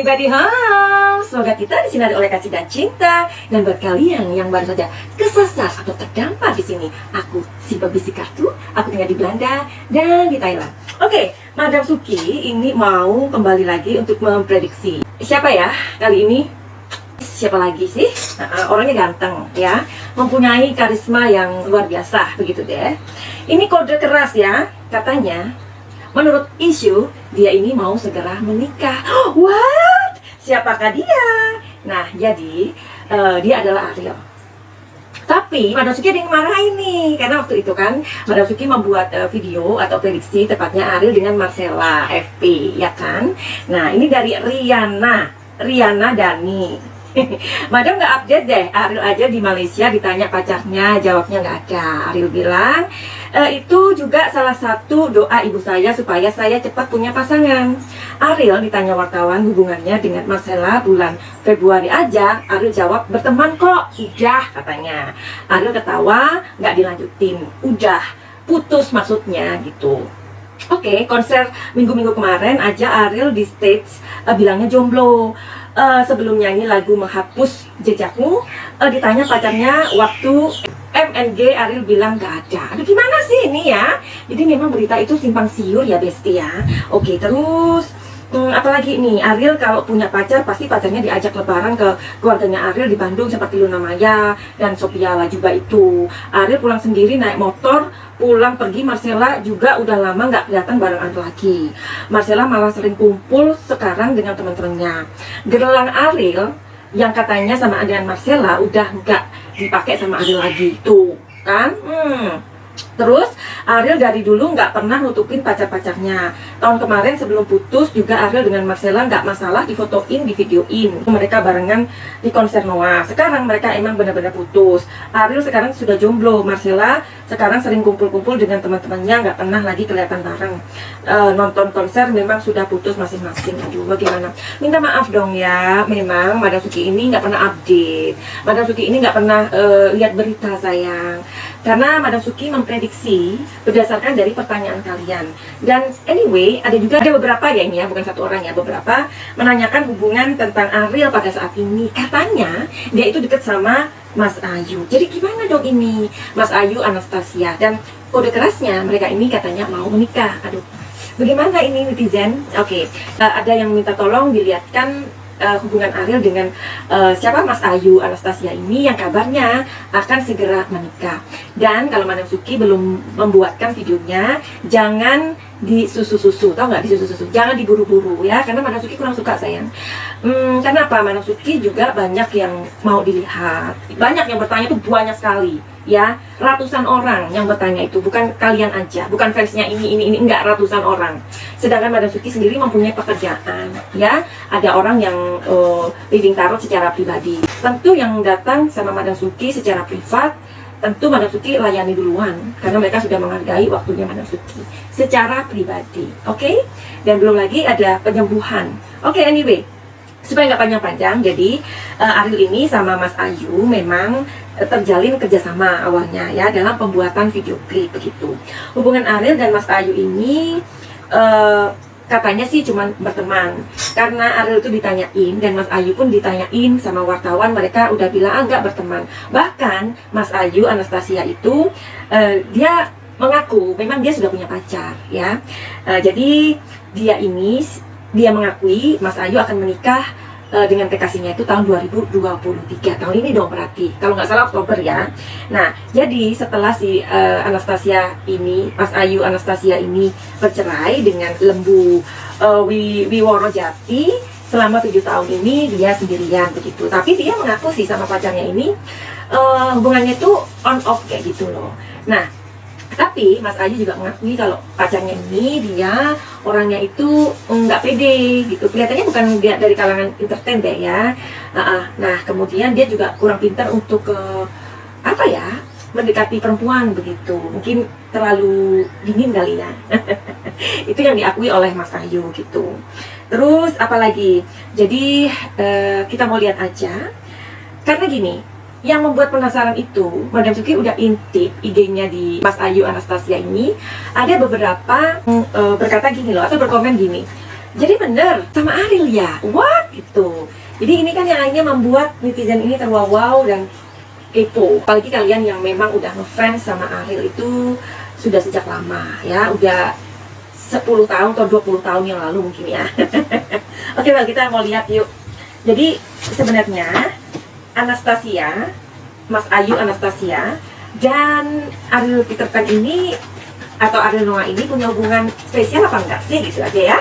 everybody home. Semoga kita disinari oleh kasih dan cinta. Dan buat kalian yang baru saja kesasar atau terdampar di sini, aku si babi si kartu. Aku tinggal di Belanda dan di Thailand. Oke, Madam Suki ini mau kembali lagi untuk memprediksi. Siapa ya kali ini? Siapa lagi sih? Orangnya ganteng ya, mempunyai karisma yang luar biasa begitu deh. Ini kode keras ya, katanya. Menurut isu, dia ini mau segera menikah. What? Siapakah dia? Nah, jadi dia adalah Ariel. Tapi Madam Suki ada yang marahin nih, karena waktu itu kan Madam Suki membuat video atau prediksi tepatnya Ariel dengan Marcella FP, ya kan? Nah, ini dari Riana Dani. Madam nggak update deh, Ariel aja di Malaysia ditanya pacarnya, jawabnya nggak ada. Ariel bilang, itu juga salah satu doa ibu saya supaya saya cepat punya pasangan. Ariel ditanya wartawan hubungannya dengan Marcella bulan Februari aja, Ariel jawab berteman kok, udah katanya. Ariel ketawa, nggak dilanjutin, udah putus maksudnya gitu. Oke, konser minggu-minggu kemarin aja Ariel di stage bilangnya jomblo. Sebelum nyanyi lagu Menghapus Jejakmu, ditanya pacarnya waktu MNG, Ariel bilang gak ada. Aduh, gimana sih ini ya? Jadi memang berita itu simpang siur ya besti ya. Oke, terus apalagi nih, Ariel kalau punya pacar pasti pacarnya diajak lebaran ke keluarganya Ariel di Bandung seperti Luna Maya dan Sophia Lajuba itu. Ariel pulang sendiri naik motor, pulang pergi. Marcella juga udah lama nggak kelihatan bareng Ariel lagi. Marcella malah sering kumpul sekarang dengan teman-temannya. Gelang Ariel yang katanya sama dengan Marcella udah nggak dipakai sama Ariel lagi tuh kan. Terus Ariel dari dulu nggak pernah nutupin pacar-pacarnya. Tahun kemarin sebelum putus juga Ariel dengan Marcella nggak masalah difotoin, divideoin. Mereka barengan di konser Noah. Sekarang mereka emang benar-benar putus. Ariel sekarang sudah jomblo. Marcella sekarang sering kumpul-kumpul dengan teman-temannya, nggak pernah lagi kelihatan bareng. Nonton konser memang sudah putus masing-masing. Aduh, bagaimana? Minta maaf dong ya. Memang Madam Suki ini nggak pernah update. Madam Suki ini nggak pernah lihat berita sayang. Karena Madam Suki memprediksi berdasarkan dari pertanyaan kalian. Dan anyway, ada beberapa ya ini ya, bukan satu orang ya, beberapa menanyakan hubungan tentang Ariel pada saat ini. Katanya dia itu dekat sama Mas Ayu. Jadi gimana dong ini? Mas Ayu, Anastasia, dan kode kerasnya mereka ini katanya mau menikah. Aduh, bagaimana ini netizen? Oke, ada yang minta tolong dilihatkan hubungan Ariel dengan siapa Mas Ayu Anastasia ini yang kabarnya akan segera menikah. Dan kalau Madam Suki belum membuatkan videonya, jangan disusu-susu, tau nggak, disusu-susu, jangan diburu-buru ya, karena Madam Suki kurang suka sayang. Kenapa? Madam Suki juga banyak yang mau dilihat, banyak yang bertanya itu banyak sekali ya, ratusan orang yang bertanya itu, bukan kalian aja, bukan fansnya ini, enggak, ratusan orang. Sedangkan Madam Suki sendiri mempunyai pekerjaan ya, ada orang yang reading tarot secara pribadi. Tentu yang datang sama Madam Suki secara privat, tentu Madam Suki layani duluan, karena mereka sudah menghargai waktunya Madam Suki secara pribadi. Oke? Dan belum lagi ada penyembuhan. Oke, anyway, supaya nggak panjang-panjang, jadi Ariel ini sama Mas Ayu memang terjalin kerjasama awalnya ya dalam pembuatan video klip begitu. Hubungan Ariel dan Mas Ayu ini katanya sih cuma berteman, karena Ariel itu ditanyain dan Mas Ayu pun ditanyain sama wartawan, mereka udah bilang enggak berteman. Bahkan Mas Ayu Anastasia itu dia mengaku memang dia sudah punya pacar ya. Jadi dia mengakui Mas Ayu akan menikah dengan kekasihnya itu tahun 2023, tahun ini dong berarti, kalau nggak salah Oktober ya. Nah, jadi setelah si Mas Ayu Anastasia ini bercerai dengan Lembu Wiworo Jati, selama 7 tahun ini dia sendirian begitu. Tapi dia mengaku sih sama pacarnya ini hubungannya itu on off kayak gitu loh. Nah, tapi Mas Ayu juga mengakui kalau pacarnya ini dia orangnya itu nggak pede gitu. Kelihatannya bukan dia dari kalangan entertain deh ya. Nah, kemudian dia juga kurang pintar untuk mendekati perempuan begitu. Mungkin terlalu dingin kali ya. Itu yang diakui oleh Mas Ayu gitu. Terus apalagi? Jadi kita mau lihat aja. Karena gini, yang membuat penasaran itu, Madam Suki udah intip IG-nya di Mas Ayu Anastasia ini. Ada beberapa berkata gini loh, atau berkomen gini, Jadi bener sama Ariel ya, what gitu. Jadi ini kan yang akhirnya membuat netizen ini terwow dan kepo. Apalagi kalian yang memang udah ngefans sama Ariel itu sudah sejak lama ya, udah 10 tahun atau 20 tahun yang lalu mungkin ya. Oke, well, kita mau lihat yuk. Jadi sebenarnya Anastasia, Mas Ayu Anastasia dan Ariel Peter Pan ini atau Ariel Noah ini punya hubungan spesial apa enggak sih, gitu aja ya.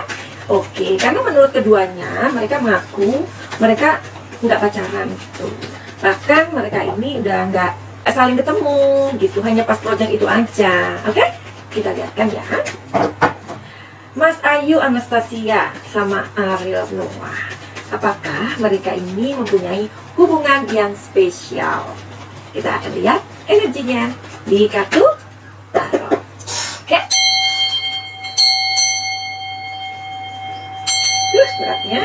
Oke, karena menurut keduanya mereka mengaku mereka nggak pacaran gitu. Bahkan mereka ini udah nggak saling ketemu gitu, hanya pas project itu aja. Oke, kita lihatkan ya. Mas Ayu Anastasia sama Ariel Noah, apakah mereka ini mempunyai hubungan yang spesial? Kita akan lihat energinya di kartu tarot. Oke. Beratnya.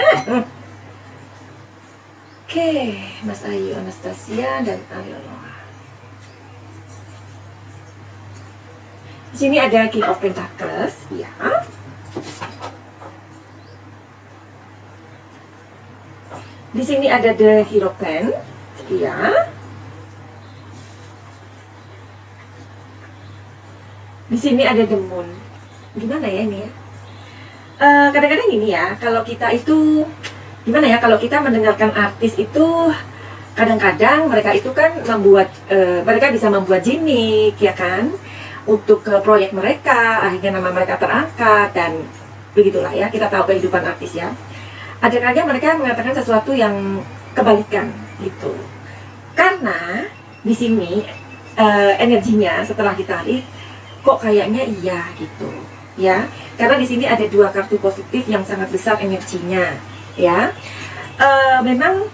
Oke, Mas Ayu Anastasia dan Ariel Noah. Di sini ada King of Pentacles, ya. Di sini ada The Hierophant, ya. Di sini ada The Moon. Gimana ya ini ya? Kadang-kadang gini ya, kalau kita itu gimana ya, kalau kita mendengarkan artis itu kadang-kadang mereka itu kan membuat mereka bisa membuat gimmick ya kan untuk proyek mereka, akhirnya nama mereka terangkat dan begitulah ya, kita tahu kehidupan artis ya. Ada kalanya mereka mengatakan sesuatu yang kebalikan gitu, karena di sini energinya setelah ditarik kok kayaknya iya gitu ya, karena di sini ada dua kartu positif yang sangat besar energinya ya. Memang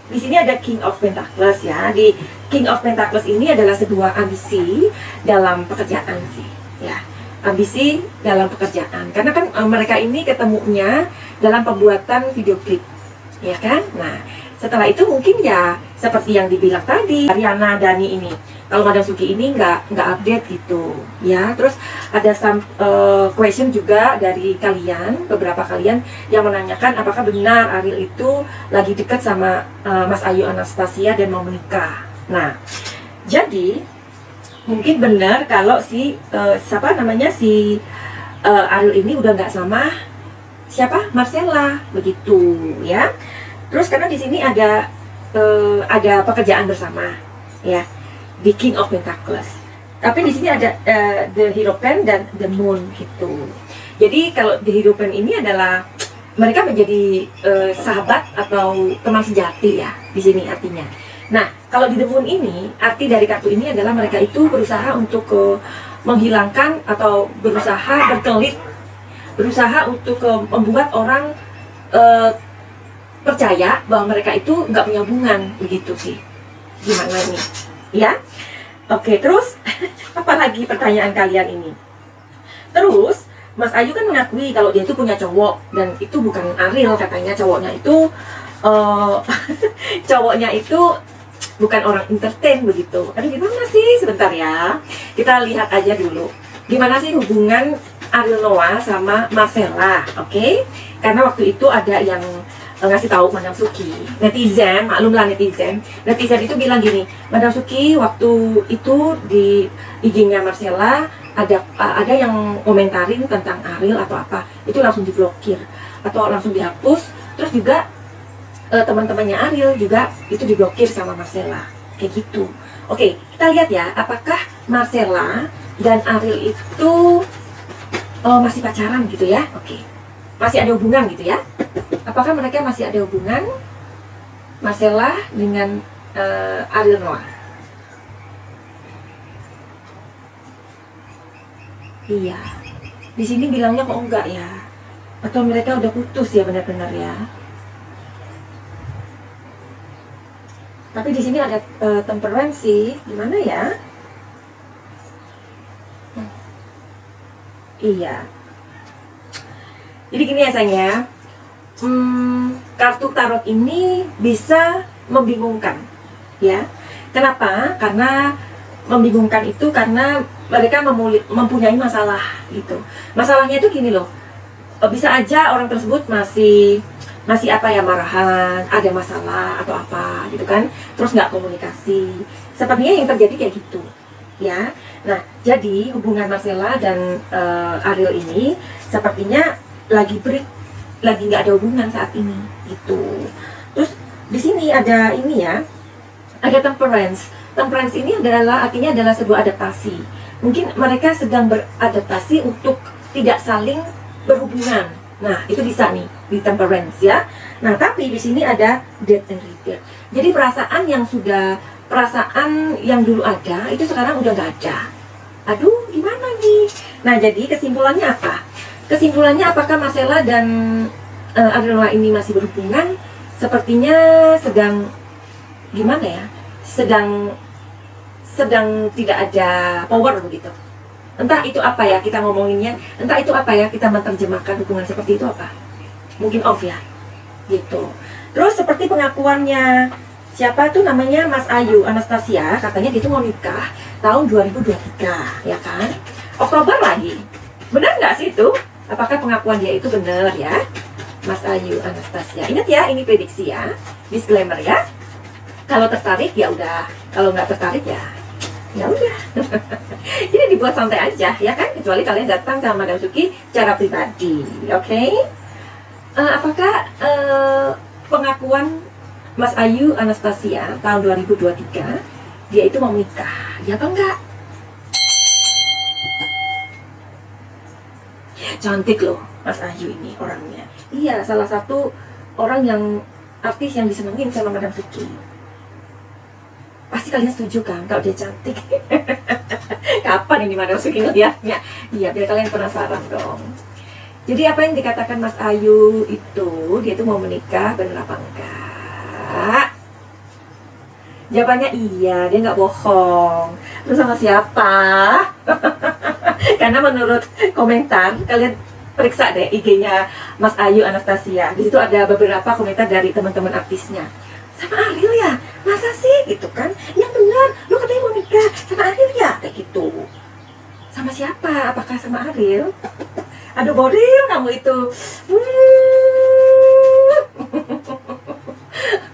di sini ada King of Pentacles ya. Di King of Pentacles ini adalah sebuah ambisi dalam pekerjaan sih ya, ambisi dalam pekerjaan, karena kan mereka ini ketemunya dalam pembuatan video klip ya kan. Nah setelah itu mungkin ya seperti yang dibilang tadi Ariana Dani ini, kalau Madam Suki ini nggak update gitu ya. Terus ada some question juga dari kalian, beberapa kalian yang menanyakan apakah benar Ariel itu lagi dekat sama Mas Ayu Anastasia dan mau menikah. Nah jadi mungkin benar kalau si siapa namanya si Ariel ini udah nggak sama siapa, Marcella begitu ya. Terus karena di sini ada pekerjaan bersama ya di King of Pentacles, tapi di sini ada The Hierophant dan The Moon gitu. Jadi kalau The Hierophant ini adalah mereka menjadi sahabat atau teman sejati ya di sini artinya. Nah kalau di The Moon ini, arti dari kartu ini adalah mereka itu berusaha untuk menghilangkan atau berusaha berkelit, berusaha untuk membuat orang percaya bahwa mereka itu nggak punya hubungan begitu sih. Gimana ini ya? Oke, terus apalagi pertanyaan kalian ini? Terus Mas Ayu kan mengakui kalau dia itu punya cowok dan itu bukan Ariel, katanya cowoknya itu cowoknya itu bukan orang entertain begitu. Aduh gimana sih, sebentar ya, kita lihat aja dulu gimana sih hubungan Ariel Noah sama Marcella. Oke, karena waktu itu ada yang ngasih tahu Madam Suki, netizen, maklumlah netizen itu bilang gini, Madam Suki waktu itu di IG-nya Marcella ada yang komentarin tentang Ariel atau apa, itu langsung diblokir atau langsung dihapus. Terus juga teman-temannya Ariel juga itu diblokir sama Marcella kayak gitu. Oke, kita lihat ya, apakah Marcella dan Ariel itu masih pacaran gitu ya. Oke, masih ada hubungan gitu ya. Apakah mereka masih ada hubungan, Marcella dengan Ariel Noah? Iya, di sini bilangnya kok enggak ya, atau mereka udah putus ya benar-benar ya. Tapi di sini ada temperance sih, gimana ya? Iya. Jadi gini ya sayang ya, kartu tarot ini bisa membingungkan ya. Kenapa? Karena membingungkan itu karena mereka mempunyai masalah gitu. Masalahnya itu gini loh, bisa aja orang tersebut masih apa ya, marahan, ada masalah atau apa gitu kan, terus nggak komunikasi. Sepertinya yang terjadi kayak gitu ya. Nah, jadi hubungan Marcella dan Ariel ini sepertinya lagi break, lagi nggak ada hubungan saat ini gitu. Terus di sini ada ini ya, ada temperance. Temperance ini adalah artinya adalah sebuah adaptasi. Mungkin mereka sedang beradaptasi untuk tidak saling berhubungan. Nah, itu bisa nih di temperance ya. Nah, tapi di sini ada death and rebirth. Jadi perasaan yang dulu ada itu sekarang udah nggak ada. Aduh, gimana nih? Nah, jadi kesimpulannya apa? Kesimpulannya apakah Marcella dan Ariel Noah ini masih berhubungan? Sepertinya sedang gimana ya? Sedang tidak ada power begitu. Entah itu apa ya kita ngomonginnya, entah itu apa ya kita menerjemahkan hubungan seperti itu apa. Mungkin off ya, gitu. Terus seperti pengakuannya siapa tuh namanya Mas Ayu Anastasia, katanya dia tuh mau nikah tahun 2023, ya kan? Oktober lagi. Benar nggak sih itu? Apakah pengakuan dia itu benar ya? Mas Ayu Anastasia. Ingat ya, ini prediksi ya. Disclaimer ya. Kalau tertarik ya udah, kalau nggak tertarik ya udah. Jadi dibuat santai aja ya kan, kecuali kalian datang sama Madam Suki secara pribadi, oke? Apakah pengakuan Mas Ayu Anastasia tahun 2023 dia itu mau menikah, ya apa enggak? Cantik loh Mas Ayu ini orangnya. Iya, salah satu orang yang artis yang disenengin sama Madam Suki. Pasti kalian setuju kan kalau dia cantik. Kapan ini Madam Suki ngeliatnya? Iya, biar kalian penasaran dong. Jadi apa yang dikatakan Mas Ayu itu, dia itu mau menikah, bener apa enggak? Jawabannya iya, dia nggak bohong. Terus sama siapa? Karena menurut komentar, kalian periksa deh IG-nya Mas Ayu Anastasia. Di situ ada beberapa komentar dari teman-teman artisnya. Sama Ariel ya? Masa sih? Gitu kan? Yang benar, lu katanya mau nikah sama Ariel ya? Kayak gitu. Sama siapa? Apakah sama Ariel? Aduh, Boril kamu itu.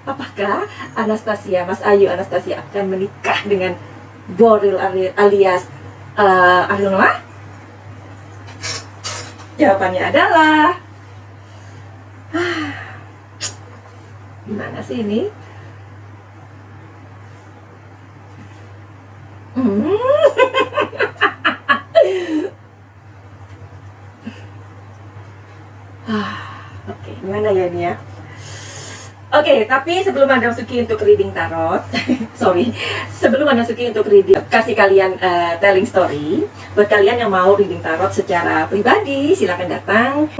Apakah Anastasia, Mas Ayu Anastasia akan menikah dengan Boril alias Ariel Noah? Jawabannya adalah gimana sih ini? Oke, gimana ya ini ya? Oke, tapi sebelum Madam Suki untuk reading tarot, sebelum Madam Suki untuk reading, kasih kalian telling story, buat kalian yang mau reading tarot secara pribadi, silakan datang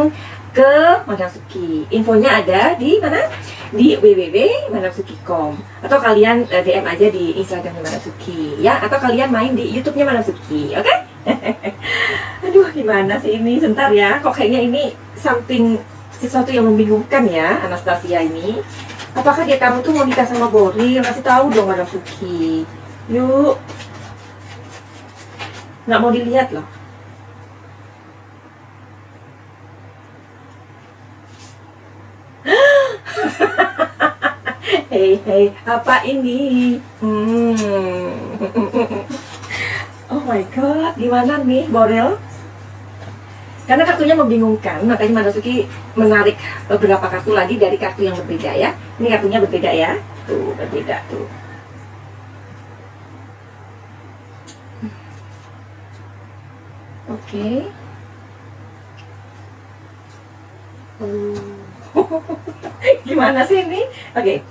ke Madam Suki. Infonya ada di mana? Di www.madamsuki.com, atau kalian DM aja di Instagram Madam Suki ya, atau kalian main di YouTube-nya Madam Suki, oke? Aduh, gimana sih ini? Sebentar ya, kok kayaknya ini sesuatu yang membingungkan ya Anastasia ini. Apakah kamu tuh mau nikah sama Boril? Kasih tahu dong Madam Suki. Yuk. Nggak mau dilihat loh. Hei, apa ini? Oh my god, gimana nih Boril? Karena kartunya membingungkan, makanya Madam Suki menarik beberapa kartu lagi dari kartu yang berbeda ya. Ini kartunya berbeda ya. Tuh, berbeda tuh. Oke. Gimana sih ini? Oke.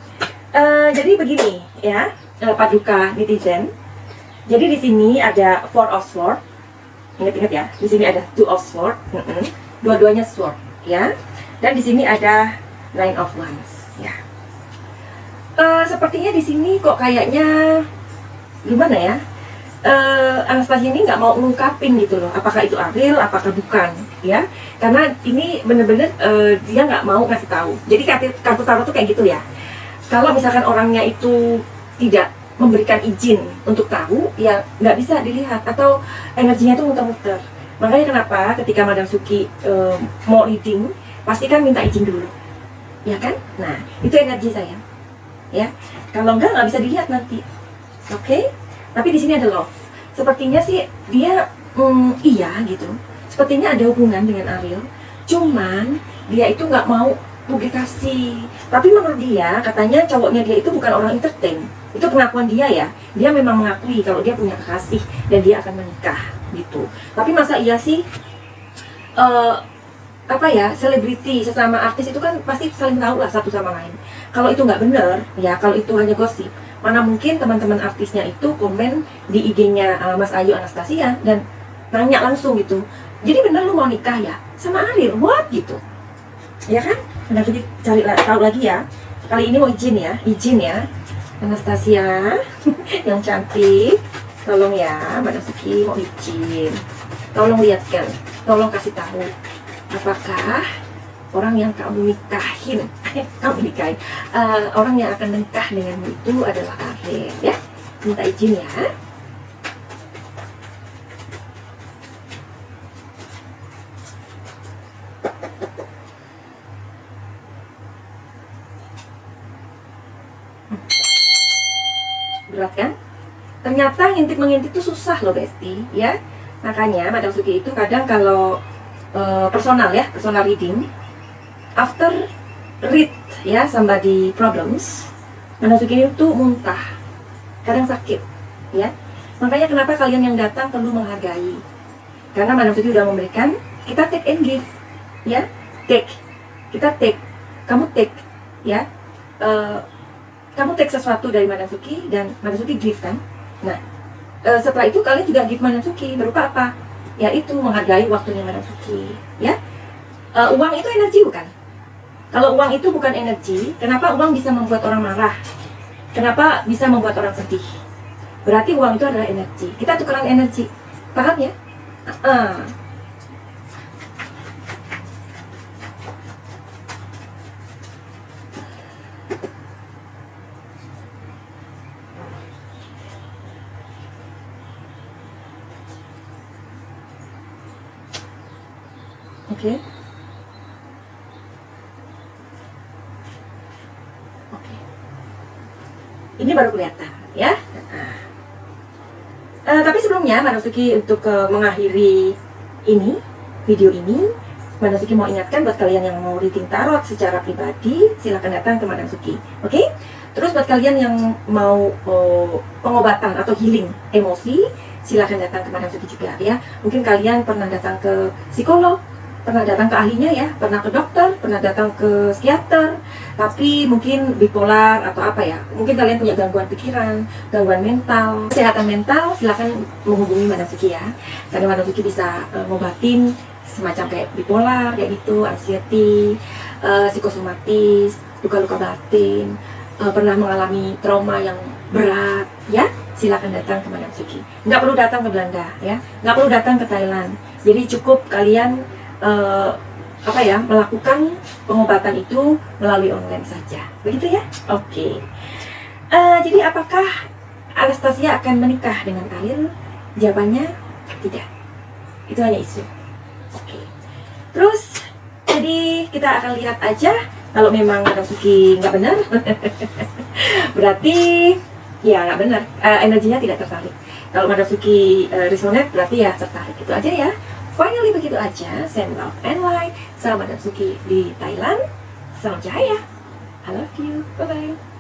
Jadi begini ya, Paduka netizen. Jadi di sini ada Four of Swords. Ingat-ingat ya, di sini ada Two of Swords, dua-duanya sword ya. Dan di sini ada Nine of Wands ya. Sepertinya di sini kok kayaknya gimana ya? Anastasia ini nggak mau ngungkapin gitu loh, apakah itu Ariel, apakah bukan ya? Karena ini bener-bener dia nggak mau ngasih tahu. Jadi kartu tarot tuh kayak gitu ya. Kalau misalkan orangnya itu tidak memberikan izin untuk tahu, ya nggak bisa dilihat, atau energinya tuh muter-muter. Makanya kenapa ketika Madam Suki mau reading, pastikan minta izin dulu, ya kan? Nah, itu energi saya, ya. Kalau nggak bisa dilihat nanti, oke? Tapi di sini ada love. Sepertinya sih dia iya gitu. Sepertinya ada hubungan dengan Ariel. Cuman dia itu nggak mau publikasi. Tapi menurut dia, katanya cowoknya dia itu bukan orang entertain. Itu pengakuan dia ya. Dia memang mengakui kalau dia punya kekasih dan dia akan menikah gitu. Tapi masa iya sih apa ya, selebriti sesama artis itu kan pasti saling tahu lah satu sama lain. Kalau itu nggak bener ya, kalau itu hanya gosip, mana mungkin teman-teman artisnya itu komen di IG-nya Mas Ayu Anastasia dan nanya langsung gitu, jadi bener lu mau nikah ya sama Ariel, what gitu, ya kan? Nah, jadi cari tahu lagi ya. Kali ini mau izin ya Anastasia yang cantik, tolong ya Mbak Suki mau izin, tolong lihatkan, tolong kasih tahu apakah orang yang kamu nikahin, orang yang akan menikah denganmu itu adalah Ariel ya. Minta izin ya. Berat kan? Ternyata ngintip-mengintip itu susah loh Besti ya. Makanya Madam Suki itu kadang kalau personal reading, after read ya somebody problems, Madam Suki itu muntah, kadang sakit ya. Makanya kenapa kalian yang datang perlu menghargai, karena Madam Suki udah memberikan, kita take and give ya. Kamu take ya. Kamu take sesuatu dari Madam Suki dan Madam Suki give kan. Nah, setelah itu kalian juga give Madam Suki berupa apa? Yaitu menghargai waktunya Madam Suki ya. Uang itu energi bukan? Kalau uang itu bukan energi, kenapa uang bisa membuat orang marah? Kenapa bisa membuat orang sedih? Berarti uang itu adalah energi. Kita tukeran energi, paham ya? Oke. Ini baru kelihatan ya. Tapi sebelumnya Madam Suki untuk mengakhiri video ini, Madam Suki mau ingatkan buat kalian yang mau reading tarot secara pribadi, silahkan datang ke Madam Suki. Oke? Terus buat kalian yang mau pengobatan atau healing emosi, silahkan datang ke Madam Suki juga ya. Mungkin kalian pernah datang ke psikolog, pernah datang ke ahlinya ya, pernah ke dokter, pernah datang ke psikiater, tapi mungkin bipolar atau apa ya, mungkin kalian punya gangguan pikiran, gangguan mental, kesehatan mental, silakan menghubungi Madam Suki ya, karena Madam Suki bisa ngobatin semacam kayak bipolar, kayak gitu, anxiety, psikosomatis, luka-luka batin, pernah mengalami trauma yang berat ya, silakan datang ke Madam Suki. Nggak perlu datang ke Belanda ya, nggak perlu datang ke Thailand, jadi cukup kalian melakukan pengobatan itu melalui online saja, begitu ya. Oke. Jadi apakah Anastasia akan menikah dengan Ariel? Jawabannya tidak, itu hanya isu. Oke. Terus jadi kita akan lihat aja, kalau memang Madam Suki nggak benar berarti ya nggak benar, energinya tidak tertarik. Kalau Madam Suki resonate berarti ya tertarik, itu aja ya. Finally begitu aja, send love and light sama Madam Suki di Thailand. Salam cahaya, I love you, bye bye.